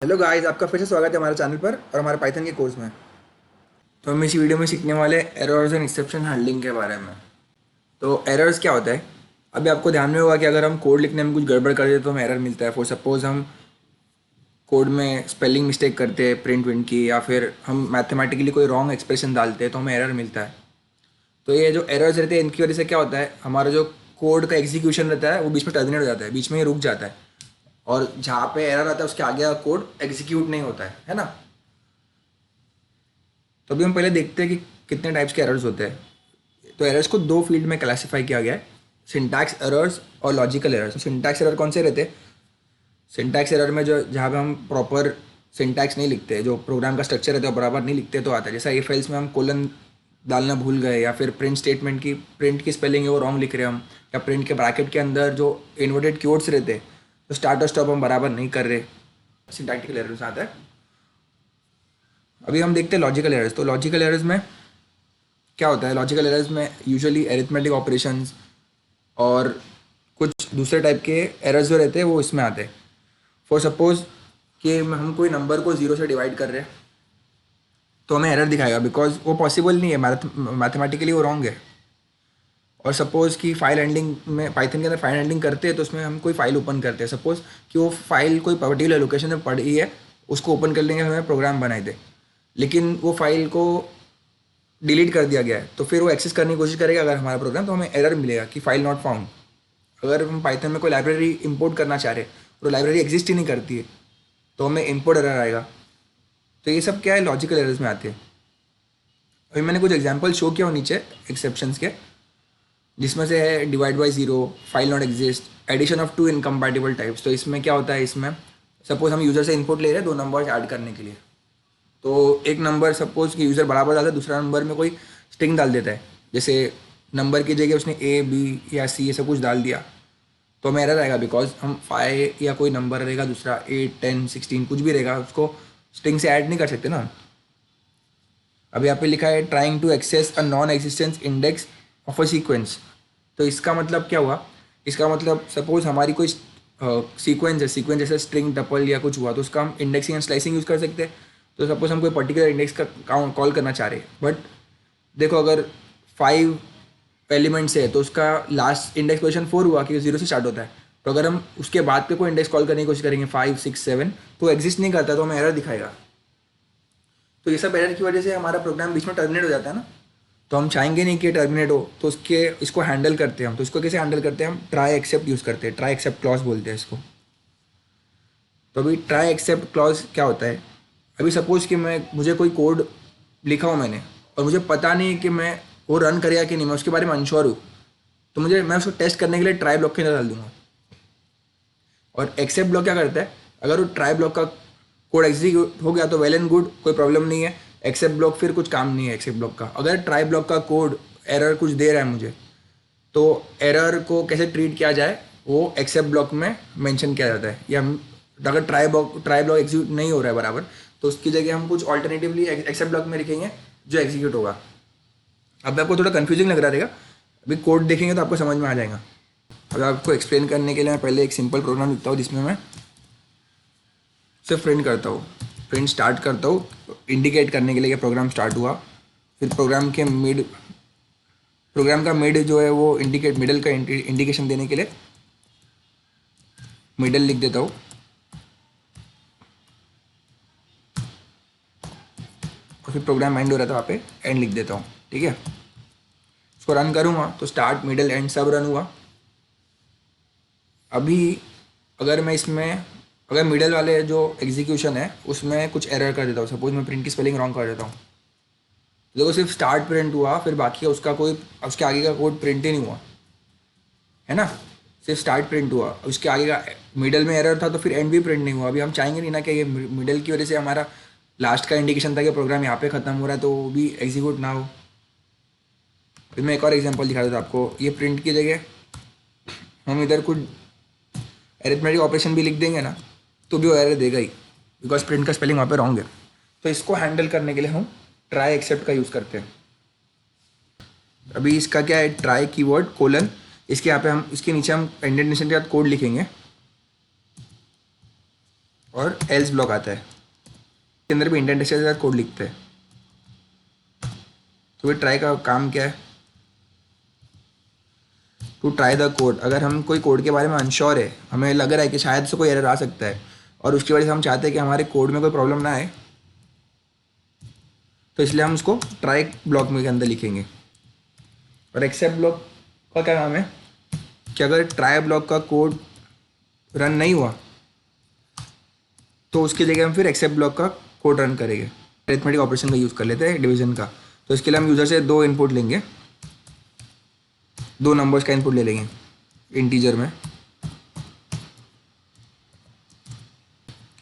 Hello guys, आपका फिर से स्वागत है हमारे चैनल पर और हमारे पाइथन के कोर्स में। तो हम इस वीडियो में सीखने वाले एरर्स एंड एक्सेप्शन हैंडलिंग के बारे में। तो एरर्स क्या होता है? अभी आपको ध्यान में होगा कि अगर हम कोड लिखने में कुछ गड़बड़ कर देते तो हमें एरर मिलता है। फॉर सपोज हम कोड में स्पेलिंग मिस्टेक करते हैं प्रिंट विंट की, या फिर हम मैथमेटिकली कोई रॉन्ग एक्सप्रेशन डालते हैं तो हमें एरर मिलता है। तो ये जो एरर्स रहते हैं इनकी वजह से क्या होता है, हमारा जो कोड का एग्जीक्यूशन रहता है वो बीच में टर्मिनेट हो जाता है, बीच में ही रुक जाता है। और जहाँ पे एरर आता है उसके आगे का कोड एग्जीक्यूट नहीं होता है ना। तो अभी हम पहले देखते हैं कि कितने टाइप्स के एरर्स होते हैं। तो एरर्स को दो फील्ड में क्लासिफाई किया गया है, सिंटैक्स एरर्स और लॉजिकल एरर्स। तो सिंटैक्स एरर कौन से रहते हैं? सिंटैक्स एरर में जो जहाँ पे हम प्रॉपर सिंटैक्स नहीं लिखते, जो प्रोग्राम का स्ट्रक्चर रहता है बराबर नहीं लिखते तो आता है। जैसा इफ एल्स में हम कोलन डालना भूल गए, या फिर प्रिंट स्टेटमेंट की प्रिंट की स्पेलिंग है वो रॉन्ग लिख रहे हैं हम, या प्रिंट के ब्रैकेट के अंदर जो इन्वर्टेड कीवर्ड्स रहते हैं तो स्टार्ट और स्टॉप हम बराबर नहीं कर रहे, सिंटैक्टिकल एरर्स आता है। अभी हम देखते हैं लॉजिकल एरर्स। तो लॉजिकल एरर्स में क्या होता है? लॉजिकल एरर्स में यूजुअली एरिथमेटिक ऑपरेशंस और कुछ दूसरे टाइप के एरर्स जो रहते हैं वो इसमें आते हैं। फॉर सपोज कि हम कोई नंबर को जीरो से डिवाइड कर रहे हैं तो हमें एरर दिखाएगा, बिकॉज वो पॉसिबल नहीं है, मैथमेटिकली वो रॉन्ग है। और सपोज़ कि फाइल हैंडलिंग में, पाइथन के अंदर फाइल हैंडलिंग करते हैं तो उसमें हम कोई फाइल ओपन करते हैं। सपोज़ कि वो फाइल कोई पर्टिकुलर लोकेशन में पड़ी है, उसको ओपन कर लेंगे, हमें प्रोग्राम बनाए थे, लेकिन वो फाइल को डिलीट कर दिया गया है तो फिर वो एक्सेस करने की कोशिश करेगा अगर हमारा प्रोग्राम, तो हमें एरर मिलेगा कि फाइल नॉट फाउंड। अगर हम पाइथन में कोई लाइब्रेरी इंपोर्ट करना चाह रहे हैं और लाइब्रेरी एग्जिस्ट ही नहीं करती है तो हमें इंपोर्ट एरर आएगा। तो ये सब क्या है, लॉजिकल एरर्स में आते हैं। अभी मैंने कुछ एग्जांपल शो किया हो नीचे एक्सेप्शंस के, जिसमें से है divide by zero, file not exist, addition of two incompatible types. तो इसमें क्या होता है, इसमें सपोज हम यूज़र से इनपुट ले रहे हैं दो नंबर्स ऐड करने के लिए। तो एक नंबर सपोज कि यूज़र बराबर डालता है, दूसरा नंबर में कोई स्ट्रिंग डाल देता है, जैसे नंबर की जगह उसने ए बी या सी ऐसा कुछ डाल दिया, तो हमें एरर आएगा, बिकॉज हम 5 या कोई नंबर रहेगा दूसरा 8 10 16 कुछ भी रहेगा, उसको स्ट्रिंग से ऐड नहीं कर सकते ना। अब यहाँ पे लिखा है trying to access a non existence index of a sequence. तो इसका मतलब क्या हुआ? इसका मतलब सपोज हमारी कोई सीक्वेंस है, सीक्वेंस जैसे स्ट्रिंग टपल या कुछ हुआ तो उसका हम इंडेक्सिंग एंड स्लाइसिंग यूज़ कर सकते हैं। तो सपोज हम कोई पर्टिकुलर इंडेक्स का कॉल करना चाह रहे हैं, बट देखो अगर 5 एलिमेंट्स है तो उसका लास्ट इंडेक्स पोजिशन 4 हुआ क्योंकि जीरो से स्टार्ट होता है। तो अगर हम उसके बाद पे कोई इंडेक्स कॉल करने की कोशिश करेंगे 5 6 7 तो एग्जिस्ट नहीं करता, तो हमें एरर दिखाएगा। तो ये सब एरर की वजह से हमारा प्रोग्राम बीच में टर्मिनेट हो जाता है ना। तो हम चाहेंगे नहीं कि टर्मिनेट हो, तो उसके इसको हैंडल करते हैं हम। तो इसको कैसे हैंडल करते हैं? हम ट्राई एक्सेप्ट यूज़ करते हैं, ट्राई एक्सेप्ट क्लॉज बोलते हैं इसको। तो अभी ट्राई एक्सेप्ट क्लॉज क्या होता है? अभी सपोज कि मुझे कोई कोड लिखा हो मैंने, और मुझे पता नहीं कि मैं वो रन करेगा कि नहीं, मैं उसके बारे में अनश्योर हूँ, तो मैं उसको टेस्ट करने के लिए ट्राई ब्लॉक के अंदर डाल दूंगा। और एक्सेप्ट ब्लॉक क्या करता है? अगर वो ट्राई ब्लॉक का कोड एग्जीक्यूट हो गया तो वेल एंड गुड, कोई प्रॉब्लम नहीं है। एक्सेप्ट ब्लॉक फिर कुछ काम नहीं है एक्सेप्ट ब्लॉक का। अगर ट्राई ब्लॉक का कोड एरर कुछ दे रहा है मुझे, तो एरर को कैसे ट्रीट किया जाए वो एक्सेप्ट ब्लॉक में मेंशन किया जाता है। या अगर ट्राई ब्लॉक एग्जीक्यूट नहीं हो रहा है बराबर, तो उसकी जगह हम कुछ ऑल्टरनेटिवली एक्सेप्ट ब्लॉक में लिखेंगे जो एग्जीक्यूट होगा। अब आपको थोड़ा कन्फ्यूजिंग लग रहा रहेगा, अभी कोड देखेंगे तो आपको समझ में आ जाएगा। अब आपको एक्सप्लेन करने के लिए मैं पहले एक सिंपल प्रोग्राम लिखता हूँ जिसमें मैं सिर्फ प्रिंट करता हूँ, प्रिंट स्टार्ट करता हूँ इंडिकेट करने के लिए कि प्रोग्राम स्टार्ट हुआ। फिर प्रोग्राम का मिड जो है वो मिडल का इंडिकेशन देने के लिए मिडल लिख देता हूँ। और फिर प्रोग्राम एंड हो रहा था वहाँ पे एंड लिख देता हूँ, ठीक है। उसको रन करूँगा तो स्टार्ट मिडल एंड सब रन हुआ। अभी अगर मैं इसमें अगर मिडल वाले जो एग्जीक्यूशन है उसमें कुछ एरर कर देता हूँ, सपोज मैं प्रिंट की स्पेलिंग रॉन्ग कर देता हूँ, देखो सिर्फ स्टार्ट प्रिंट हुआ, फिर बाकी का उसका कोई उसके आगे का कोड प्रिंट ही नहीं हुआ है ना। सिर्फ स्टार्ट प्रिंट हुआ, उसके आगे का मिडल में एरर था तो फिर एंड भी प्रिंट नहीं हुआ। अभी हम चाहेंगे नहीं ना कि ये मिडल की वजह से हमारा लास्ट का इंडिकेशन था कि प्रोग्राम यहाँ पे ख़त्म हो रहा है तो वो भी एग्जीक्यूट ना हो। फिर मैं एक और एग्जांपल दिखा देता हूँ आपको। ये प्रिंट की जगह हम इधर कुछ अरिथमेटिक ऑपरेशन भी लिख देंगे ना तो भी वो एरर देगा ही, बिकॉज प्रिंट का स्पेलिंग वहाँ पे रॉन्ग है। तो इसको हैंडल करने के लिए हम ट्राई एक्सेप्ट का यूज़ करते हैं। अभी इसका क्या है, ट्राई कीवर्ड कोलन, इसके यहाँ पे हम इसके नीचे हम इंडेंटेशन के साथ कोड लिखेंगे। और एल्स ब्लॉक आता है, इसके अंदर भी इंडेंटेशन के साथ कोड लिखते हैं। तो ये ट्राई का काम क्या है, टू ट्राई द कोड। अगर हम कोई कोड के बारे में अनश्योर है, हमें लग रहा है कि शायद से कोई एरर आ सकता है और उसकी वजह से हम चाहते हैं कि हमारे कोड में कोई प्रॉब्लम ना आए, तो इसलिए हम उसको ट्राई ब्लॉक में के अंदर लिखेंगे। और एक्सेप्ट ब्लॉक का क्या काम है कि अगर ट्राई ब्लॉक का कोड रन नहीं हुआ तो उसकी जगह हम फिर एक्सेप्ट ब्लॉक का कोड रन करेंगे। अरिथमेटिक ऑपरेशन का यूज़ कर लेते हैं, डिवीजन का। तो इसके लिए हम यूज़र से 2 इनपुट लेंगे, 2 नंबर्स का इनपुट ले लेंगे इंटीजर में।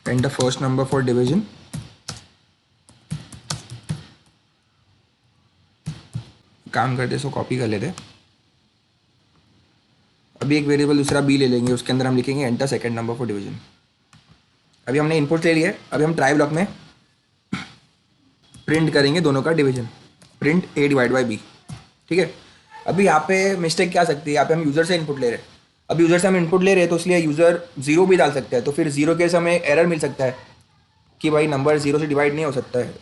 And the first number for division, काम करते इसको कॉपी कर लेते हैं। अभी एक वेरिएबल दूसरा बी ले लेंगे, उसके अंदर हम लिखेंगे enter second number for division. अभी हमने इनपुट ले लिया है, अभी हम ट्राई ब्लॉक में प्रिंट करेंगे दोनों का division, print A divide by B. ठीक है, अभी यहाँ पे मिस्टेक क्या आ सकती है, यहाँ पे हम यूज़र से इनपुट ले रहे हैं। अब यूज़र से हम इनपुट ले रहे हैं तो इसलिए यूज़र 0 भी डाल सकता है, तो फिर 0 के समय एरर मिल सकता है कि भाई नंबर 0 से डिवाइड नहीं हो सकता है।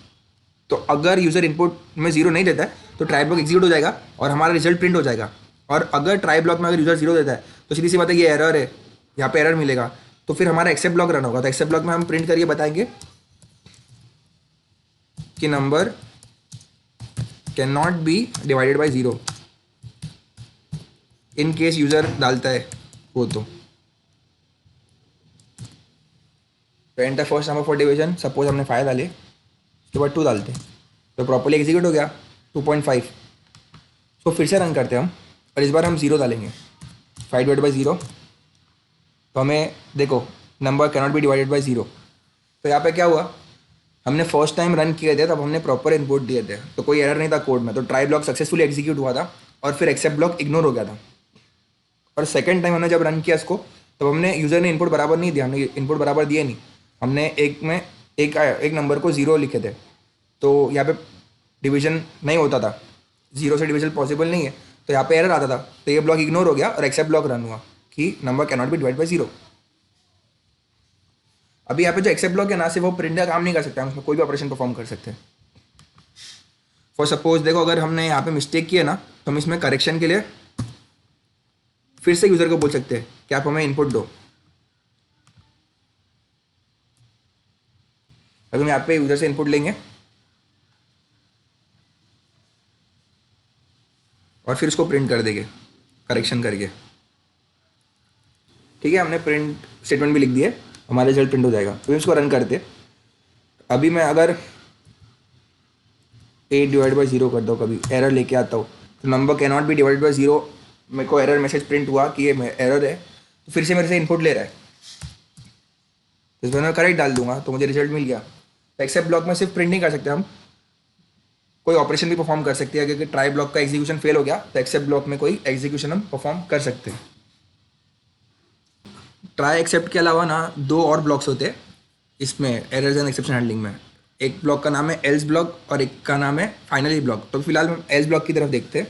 तो अगर यूज़र इनपुट में 0 नहीं देता है तो ट्राई ब्लॉक एग्जीक्यूट हो जाएगा और हमारा रिजल्ट प्रिंट हो जाएगा। और अगर ट्राई ब्लॉक में अगर यूज़र 0 देता है तो सीधी सी बात है ये एरर है, यहाँ पे एरर मिलेगा, तो फिर हमारा एक्सेप्ट ब्लॉक रन होगा। तो एक्सेप्ट ब्लॉक में हम प्रिंट करके बताएंगे कि number can not be divided by 0 in case user डालता है वो। तो enter first number for division, suppose हमने 5 डाले, उसके बाद 2 डालते हैं तो प्रॉपर्ली एग्जीक्यूट हो गया 2.5। तो फिर से रन करते हैं हम, और इस बार हम 0 डालेंगे, 5 डिवाइड बाई 0। तो हमें देखो number can not be divided by 0। तो यहाँ पे क्या हुआ, हमने फर्स्ट टाइम रन किए थे तब हमने प्रॉपर इनपुट दिए थे तो कोई एरर नहीं था कोड में, तो ट्राई ब्लॉक सक्सेसफुली एग्जीक्यूट हुआ था और फिर एक्सेप्ट ब्लॉक इग्नोर हो गया था। और सेकेंड टाइम हमने जब रन किया इसको तब हमने यूज़र ने इनपुट बराबर नहीं दिया, हमने इनपुट बराबर दिए नहीं, हमने एक में एक नंबर को 0 लिखे थे, तो यहाँ पे डिवीजन नहीं होता था, 0 से डिवीजन पॉसिबल नहीं है, तो यहाँ पे एरर आता था। तो ये ब्लॉक इग्नोर हो गया और एक्सेप्ट ब्लॉक रन हुआ कि number can not be divide by 0। अभी यहाँ पे जो एक्सेप्ट ब्लॉक है ना, सिर्फ वो प्रिंट का काम नहीं कर सकता, हम उसमें कोई भी ऑपरेशन परफॉर्म कर सकते हैं। फॉर सपोज देखो अगर हमने यहाँ पे मिस्टेक की है ना, तो हम इसमें करेक्शन के लिए फिर से यूज़र को बोल सकते हैं कि आप हमें इनपुट दो। अगर हम यहाँ पे यूज़र से इनपुट लेंगे और फिर उसको प्रिंट कर देंगे करेक्शन करके। ठीक है, हमने प्रिंट स्टेटमेंट भी लिख दिया, हमारा रिजल्ट प्रिंट हो जाएगा। तो इसको रन करते। अभी मैं अगर 8 डिवाइड बाई 0 कर दो, कभी एरर लेके आता हूँ तो number can not be divide by 0, मेरे को एरर मैसेज प्रिंट हुआ कि ये एरर है, तो फिर से मेरे से इनपुट ले रहा है, तो इसमें मैं करेक्ट डाल दूंगा तो मुझे रिजल्ट मिल गया। तो एक्सेप्ट ब्लॉक में सिर्फ प्रिंट नहीं कर सकते हम, कोई ऑपरेशन भी परफॉर्म कर सकते हैं। अगर ट्राई ब्लॉक का एग्जीक्यूशन फेल हो गया तो एक्सेप्ट ब्लॉक में कोई एग्जीक्यूशन हम परफॉर्म कर सकते हैं। ट्राई एक्सेप्ट के अलावा ना 2 और ब्लॉक्स होते हैं इसमें एरर्स एंड एक्सेप्शन हैंडलिंग में। एक ब्लॉक का नाम है एल्स ब्लॉक और एक का नाम है फाइनली ब्लॉक। तो फिलहाल हम एल्स ब्लॉक की तरफ देखते हैं।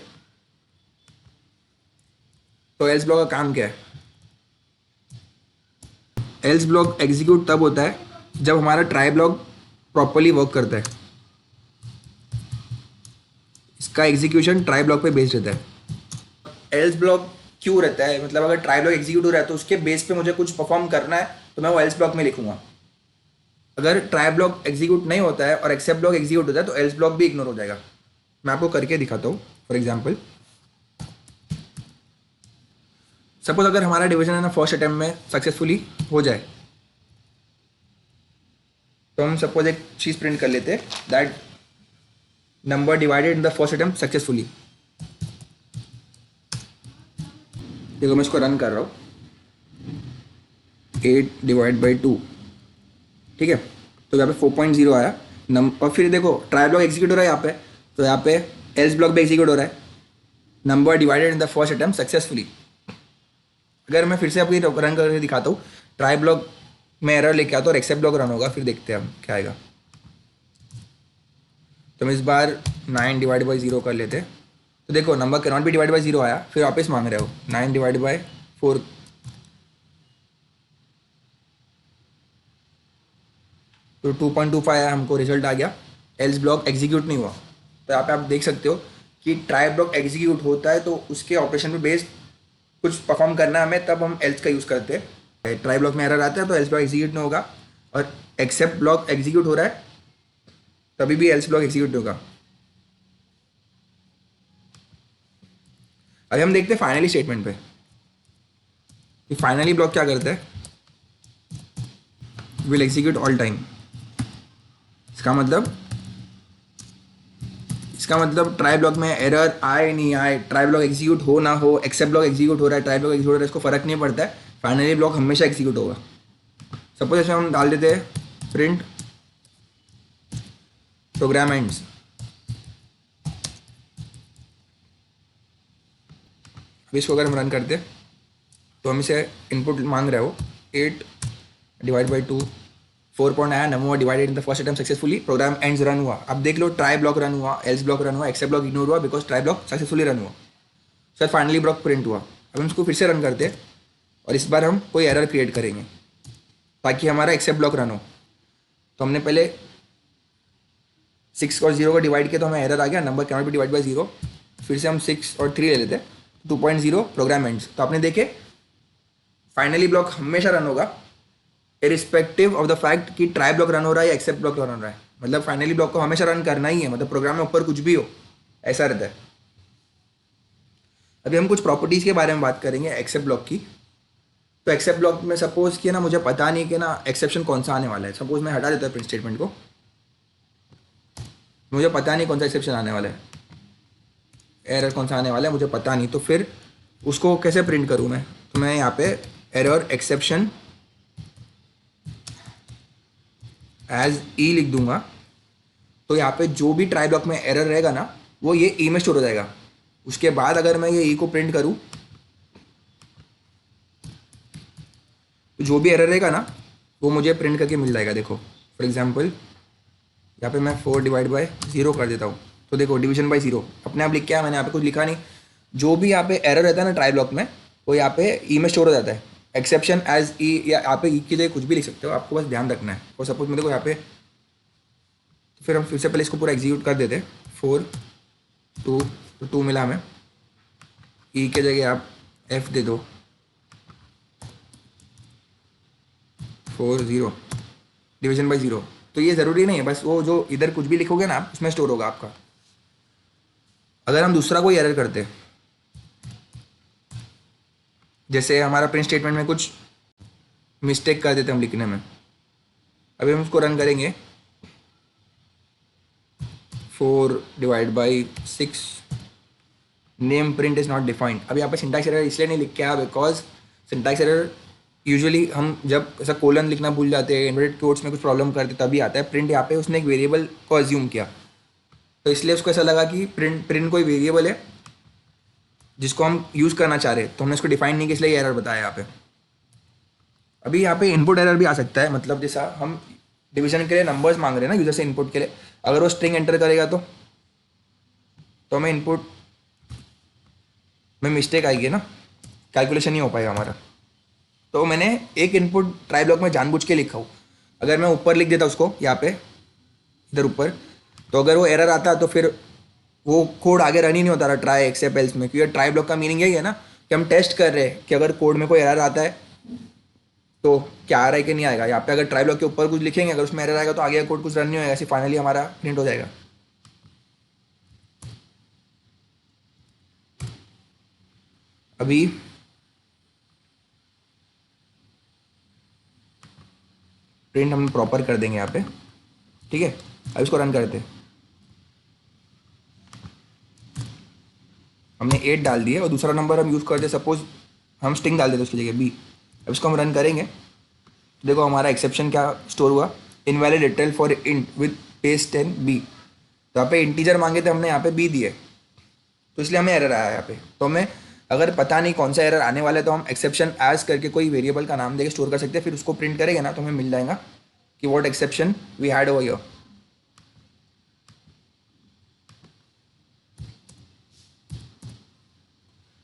तो एल्स ब्लॉक का काम क्या है, एल्स ब्लॉक एग्जीक्यूट तब होता है जब हमारा ट्राई ब्लॉक प्रॉपरली वर्क करता है। इसका एग्जीक्यूशन ट्राई ब्लॉक पे बेस्ड रहता है। एल्स ब्लॉक क्यों रहता है, मतलब अगर ट्राई ब्लॉक एग्जीक्यूट हो रहा है तो उसके बेस पे मुझे कुछ परफॉर्म करना है तो मैं वो एल्स ब्लॉक में लिखूंगा। अगर ट्राई ब्लॉक एग्जीक्यूट नहीं होता है और एक्सेप्ट ब्लॉक एग्जीक्यूट होता है तो एल्स ब्लॉक भी इग्नोर हो जाएगा। मैं आपको करके दिखाता हूँ। फॉर एग्जाम्पल सपोज अगर हमारा डिवीजन है ना फर्स्ट अटेम्प्ट में सक्सेसफुली हो जाए, तो हम सपोज एक चीज़ प्रिंट कर लेते हैं that number divided in the first attempt successfully. देखो मैं इसको रन कर रहा हूँ, 8 डिवाइड बाई 2। ठीक है, तो यहाँ पे 4.0 आया और फिर देखो ट्राई ब्लॉक एग्जीक्यूट हो रहा है यहाँ पे, तो यहाँ पे एल्स ब्लॉक भी एग्जीक्यूट हो रहा है, number divided in the first attempt successfully. अगर मैं फिर से आपको रन करके दिखाता हूँ, ट्राई ब्लॉक में एरर लेके आता हूँ और एक्सेप्ट ब्लॉक रन होगा, फिर देखते हैं हम क्या आएगा। तो हम इस बार 9 डिवाइड बाई 0 कर लेते हैं। तो देखो number can not be divide by 0 आया, फिर वापस मांग रहे हो 9 डिवाइड बाई 4। तो 2.25 आया, हमको रिजल्ट आ गया, एल्स ब्लॉक एग्जीक्यूट नहीं हुआ। तो यहाँ पे आप देख सकते हो कि ट्राई ब्लॉक एग्जीक्यूट होता है तो उसके ऑपरेशन पे बेस्ड कुछ परफॉर्म करना है हमें, तब हम एल्स का यूज़ करते हैं। ट्राई ब्लॉक में एरर आता है तो एल्स ब्लॉक एग्जीक्यूट नहीं होगा, और एक्सेप्ट ब्लॉक एग्जीक्यूट हो रहा है तभी भी एल्स ब्लॉक एग्जीक्यूट नहीं होगा। अभी हम देखते हैं फाइनली स्टेटमेंट पे कि फाइनली ब्लॉक क्या करता है, विल एग्जीक्यूट ऑल टाइम। इसका मतलब ट्राई ब्लॉक में एरर आए नहीं आए, ट्राई ब्लॉक एग्जीक्यूट हो ना हो, एक्सेप्ट ब्लॉक एग्जीक्यूट हो रहा है, ट्राई ब्लॉक एग्जीक्यूट हो रहा है, इसको फर्क नहीं पड़ता है, फाइनली ब्लॉक हमेशा एग्जीक्यूट होगा। सपोज इसमें हम डाल देते हैं प्रिंट प्रोग्राम एंड्स। अभी इसको अगर हम रन करते तो हम इसे इनपुट मांग रहे हो 8 डिवाइड बाई 2, 4 पॉइंट आया, number divided in the first attempt successfully, program ends run हुआ। अब देख लो ट्राई ब्लॉक रन हुआ, एल्स ब्लॉक रन हुआ, एक्सेप्ट ब्लॉक इग्नोर हुआ because try block successfully run हुआ, सर फाइनली ब्लॉक प्रिंट हुआ। अब हम इसको फिर से रन करते और इस बार हम कोई एरर क्रिएट करेंगे ताकि हमारा एक्सेप्ट ब्लॉक रन हो। तो हमने पहले 6 और 0 को डिवाइड किया तो हमें एरर आ गया, number cannot be divide by 0। फिर से हम 6 और 3 ले लेते हैं, 2.0 प्रोग्राम एंड्स। तो आपने देखे फाइनली ब्लॉक हमेशा रन होगा इरिस्पेक्टिव ऑफ द फैक्ट कि ट्राई ब्लॉक रन हो रहा है या एक्सेप्ट ब्लॉक रन हो रहा है। मतलब फाइनली ब्लॉक को हमेशा रन करना ही है, मतलब प्रोग्राम में ऊपर कुछ भी हो, ऐसा रहता है। अभी हम कुछ प्रॉपर्टीज़ के बारे में बात करेंगे एक्सेप्ट ब्लॉक की। तो एक्सेप्ट ब्लॉक में सपोज कि ना मुझे पता नहीं कि ना एक्सेप्शन कौन सा आने वाला है, सपोज मैं हटा देता हूँ प्रिंट स्टेटमेंट को, मुझे पता नहीं कौन सा एक्सेप्शन आने वाला है, एरर कौन सा आने वाला है मुझे पता नहीं, तो फिर उसको कैसे प्रिंट करूँ मैं? तो मैं यहाँ पे एरर एक्सेप्शन एज ई लिख दूंगा। तो यहाँ पे जो भी ट्राई ब्लॉक में एरर रहेगा ना वो ये ई में स्टोर हो जाएगा। उसके बाद अगर मैं ये ई को प्रिंट करूँ तो जो भी एरर रहेगा ना वो मुझे प्रिंट करके मिल जाएगा। देखो फॉर एग्जांपल यहाँ पे मैं 4 डिवाइड बाई 0 कर देता हूँ, तो देखो डिवीजन बाई 0 अपने आप लिख के आया, मैंने यहाँ पे कुछ लिखा नहीं। जो भी यहाँ पे एरर रहता है ना ट्राई ब्लॉक में वो यहाँ पे ई में स्टोर हो जाता है, एक्सेप्शन एज ई, या यहाँ पे ई की जगह कुछ भी लिख सकते हो, आपको बस ध्यान रखना है। और सपोज मैं देखो यहाँ पे, तो फिर हम फिर से पहले इसको पूरा एग्जीक्यूट कर देते, 4 2, तो 2 मिला हमें, ई के जगह आप एफ दे दो, 4 0 डिवीजन बाई 0। तो ये ज़रूरी नहीं है, बस वो जो इधर कुछ भी लिखोगे ना आप उसमें स्टोर होगा आपका। अगर हम दूसरा कोई एरर करते, जैसे हमारा प्रिंट स्टेटमेंट में कुछ मिस्टेक कर देते हम लिखने में, अभी हम उसको रन करेंगे 4 divide by 6, name print is not defined. अभी यहाँ पे सिंटैक्स एरर इसलिए नहीं लिख के आया बिकॉज सिंटैक्स एरर यूजुअली हम जब ऐसा कोलन लिखना भूल जाते हैं, इन्वर्टेड कोट्स में कुछ प्रॉब्लम करते तभी आता है। प्रिंट यहाँ पे उसने एक वेरिएबल को अज्यूम किया, तो इसलिए उसको ऐसा लगा कि प्रिंट कोई वेरिएबल है जिसको हम यूज़ करना चाह रहे हैं, तो हमने उसको डिफाइन नहीं किया, इसलिए एरर बताया यहाँ पे। अभी यहाँ पे इनपुट एरर भी आ सकता है, मतलब जैसा हम डिवीजन के लिए नंबर्स मांग रहे हैं ना यूजर से इनपुट के लिए, अगर वो स्ट्रिंग एंटर करेगा तो हमें इनपुट में मिस्टेक आएगी ना, कैलकुलेशन नहीं हो पाएगा हमारा। तो मैंने एक इनपुट ट्राई ब्लॉक में जानबूझ के लिखा हूँ, अगर मैं ऊपर लिख देता उसको यहाँ पे इधर ऊपर, तो अगर वो एरर आता तो फिर वो कोड आगे रन ही नहीं होता रहा ट्राई एक्सेप्ट एल्स में, क्योंकि ट्राई ब्लॉक का मीनिंग यही है ना कि हम टेस्ट कर रहे हैं कि अगर कोड में कोई एरर आता है तो क्या आ रहा है कि नहीं आएगा। यहाँ पे अगर ट्राई ब्लॉक के ऊपर कुछ लिखेंगे, अगर उसमें एरर आएगा तो आगे कोड कुछ रन नहीं होगा, ऐसे फाइनली हमारा प्रिंट हो जाएगा। अभी प्रिंट हम प्रॉपर कर देंगे यहाँ पे, ठीक है। अब इसको रन करते हैं, हमने 8 डाल दिया और दूसरा नंबर हम यूज़ करते, सपोज हम स्ट्रिंग डाल देते उसकी जगह बी। अब इसको हम रन करेंगे तो देखो हमारा एक्सेप्शन क्या स्टोर हुआ, invalid literal for int with base 10 बी। तो यहाँ पे इंटीजर मांगे थे, हमने यहाँ पे बी दिए, तो इसलिए हमें एरर आया यहाँ पे। तो हमें अगर पता नहीं कौन सा एरर आने वाला है तो हम एक्सेप्शन एज करके कोई वेरिएबल का नाम देके स्टोर कर सकते हैं, फिर उसको प्रिंट करेंगे ना तो हमें मिल जाएगा कि what exception we had over here.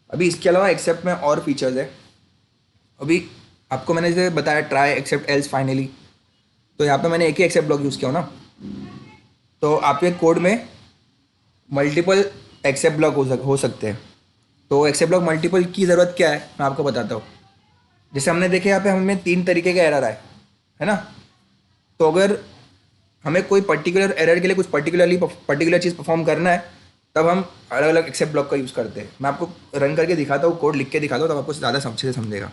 अभी इसके अलावा एक्सेप्ट में और फीचर्स है। अभी आपको मैंने जैसे बताया ट्राई एक्सेप्ट एल्स फाइनली, तो यहाँ पे मैंने एक ही एक्सेप्ट ब्लॉक यूज़ किया हो ना, तो आपके कोड में मल्टीपल एक्सेप्ट ब्लॉक हो सकते हैं। तो एक्सेप्ट ब्लॉक मल्टीपल की ज़रूरत क्या है, मैं आपको बताता हूँ। जैसे हमने देखे यहाँ पे हमें 3 तरीके के एरर आए, है ना। तो अगर हमें कोई पर्टिकुलर एरर के लिए कुछ पर्टिकुलर चीज़ परफॉर्म करना है, तब हम अलग अलग एक्सेप्ट ब्लॉक का यूज़ करते हैं। मैं आपको रन करके दिखाता हूँ, कोड लिख के दिखाता हूँ, तब आपको ज़्यादा अच्छे से समझेगा।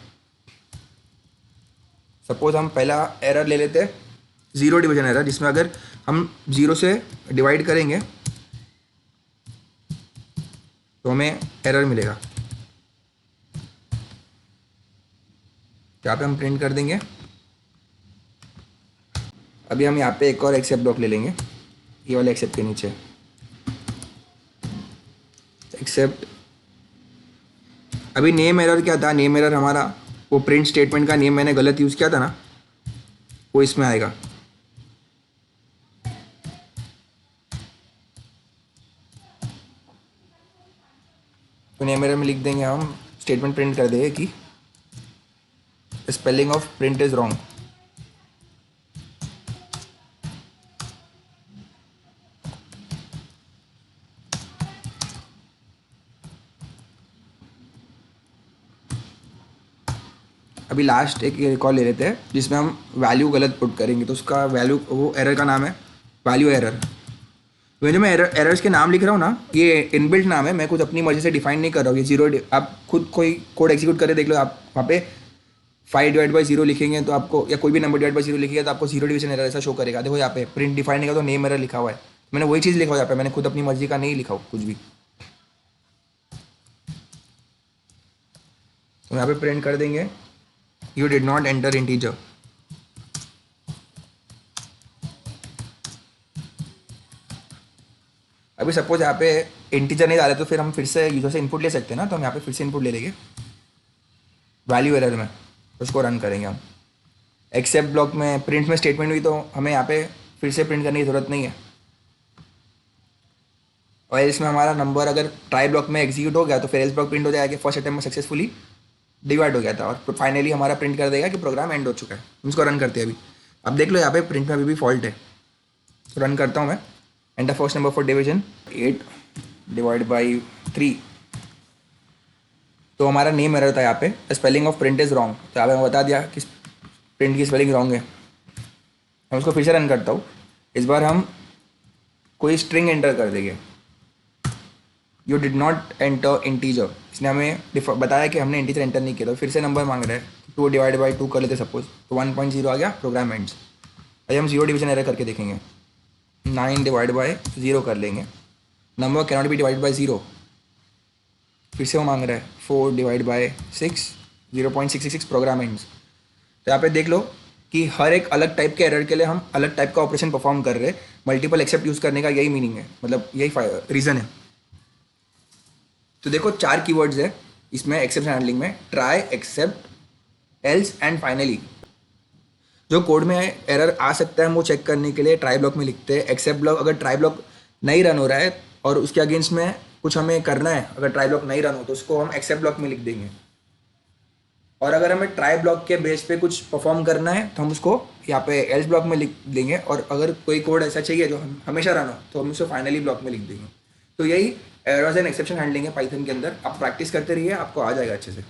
सपोज हम पहला एरर ले लेते हैं, ज़ीरो डिवीजन एरर, जिसमें अगर हम ज़ीरो से डिवाइड करेंगे तो हमें एरर मिलेगा। यहाँ पे हम प्रिंट कर देंगे। अभी हम यहाँ पे एक और एक्सेप्ट ब्लॉक ले लेंगे, ये वाले एक्सेप्ट के नीचे एक्सेप्ट। अभी नेम एरर क्या था, नेम एरर हमारा वो प्रिंट स्टेटमेंट का नेम मैंने गलत यूज़ किया था ना, वो इसमें आएगा। तो नेम एरर में लिख देंगे हम, स्टेटमेंट प्रिंट कर देंगे कि spelling of print is wrong. अभी लास्ट एक कॉल ले लेते हैं जिसमें हम वैल्यू गलत पुट करेंगे, तो उसका वैल्यू, वो एरर का नाम है वैल्यू एरर। तो जो मैं एरर्स के नाम लिख रहा हूँ ना, ये इनबिल्ट नाम है, मैं कुछ अपनी मर्जी से डिफाइन नहीं कर रहा हूँ। ये जीरो, आप खुद कोई कोड एग्जीक्यूट करके देख लो, आप वहाँ पे 5/0 लिखेंगे तो आपको, या कोई भी नंबर /0 लिखिएगा तो आपको जीरो डिवीजन एरर ऐसा शो करेगा। देखो यहाँ पे प्रिंट डिफाइन नहीं का तो नेम एरर लिखा हुआ है, मैंने वही चीज़ लिखा हुआ है यहाँ पे, मैंने खुद अपनी मर्जी का नहीं लिखा हो कुछ भी। तो यहाँ पे प्रिंट कर देंगे you did not enter integer. अभी सपोज यहाँ पे इंटीजर नहीं डाले तो फिर हम फिर से यूजर से इनपुट ले सकते हैं ना, तो हम यहाँ पे फिर से इनपुट ले लेंगे वैल्यू एरर में, उसको रन करेंगे हम। एक्सेप्ट ब्लॉक में प्रिंट में स्टेटमेंट हुई तो हमें यहाँ पे फिर से प्रिंट करने की ज़रूरत नहीं है। और इसमें हमारा नंबर अगर ट्राई ब्लॉक में एग्जीक्यूट हो गया तो फिर एल्स ब्लॉक प्रिंट हो जाएगा कि फर्स्ट अटेम्प्ट में सक्सेसफुली डिवाइड हो गया था, और फाइनली हमारा प्रिंट कर देगा कि प्रोग्राम एंड हो चुका है। हम इसको रन करते हैं अभी। अब देख लो यहाँ पे प्रिंट में अभी भी फॉल्ट है, तो रन करता हूँ मैं। Enter first number for division 8/3। तो हमारा नेम एरर था यहाँ पे, spelling of print is wrong, तो यहाँ पे मैं बता दिया कि प्रिंट की स्पेलिंग रॉन्ग है। मैं उसको फिर से रन करता हूँ। इस बार हम कोई स्ट्रिंग एंटर कर देंगे, you did not enter integer. इसने हमें बताया कि हमने इंटीजर एंटर नहीं किया, तो फिर से नंबर मांग रहा है। 2/2 कर लेते सपोज, तो 1.0 आ गया, प्रोग्राम एंड्स। अभी हम जीरो डिवीजन एरर करके देखेंगे, 9/0 कर लेंगे, number cannot be divide by 0। फिर से वो मांग रहा है 4/6, 0.666 प्रोग्राम एंड्स। तो यहाँ पे देख लो कि हर एक अलग टाइप के एरर के लिए हम अलग टाइप का ऑपरेशन परफॉर्म कर रहे हैं। मल्टीपल एक्सेप्ट यूज़ करने का यही मीनिंग है, मतलब यही रीज़न है। तो देखो 4 कीवर्ड्स है इसमें एक्सेप्शन हैंडलिंग में, try, except, else and finally. जो कोड में एरर आ सकता है हम वो चेक करने के लिए ट्राई ब्लॉक में लिखते हैं एक्सेप्ट ब्लॉक। अगर ट्राई ब्लॉक नहीं रन हो रहा है और उसके अगेंस्ट में कुछ हमें करना है, अगर ट्राई ब्लॉक नहीं रन हो तो उसको हम एक्सेप्ट ब्लॉक में लिख देंगे। और अगर हमें ट्राई ब्लॉक के बेस पे कुछ परफॉर्म करना है तो हम उसको यहाँ पे एल्स ब्लॉक में लिख देंगे। और अगर कोई कोड ऐसा चाहिए जो हमेशा रन हो तो हम उसको फाइनली ब्लॉक में लिख देंगे। तो यही एरर्स एंड एक्सेप्शन हैंडलिंग है पाइथन के अंदर। आप प्रैक्टिस करते रहिए, आपको आ जाएगा अच्छे से।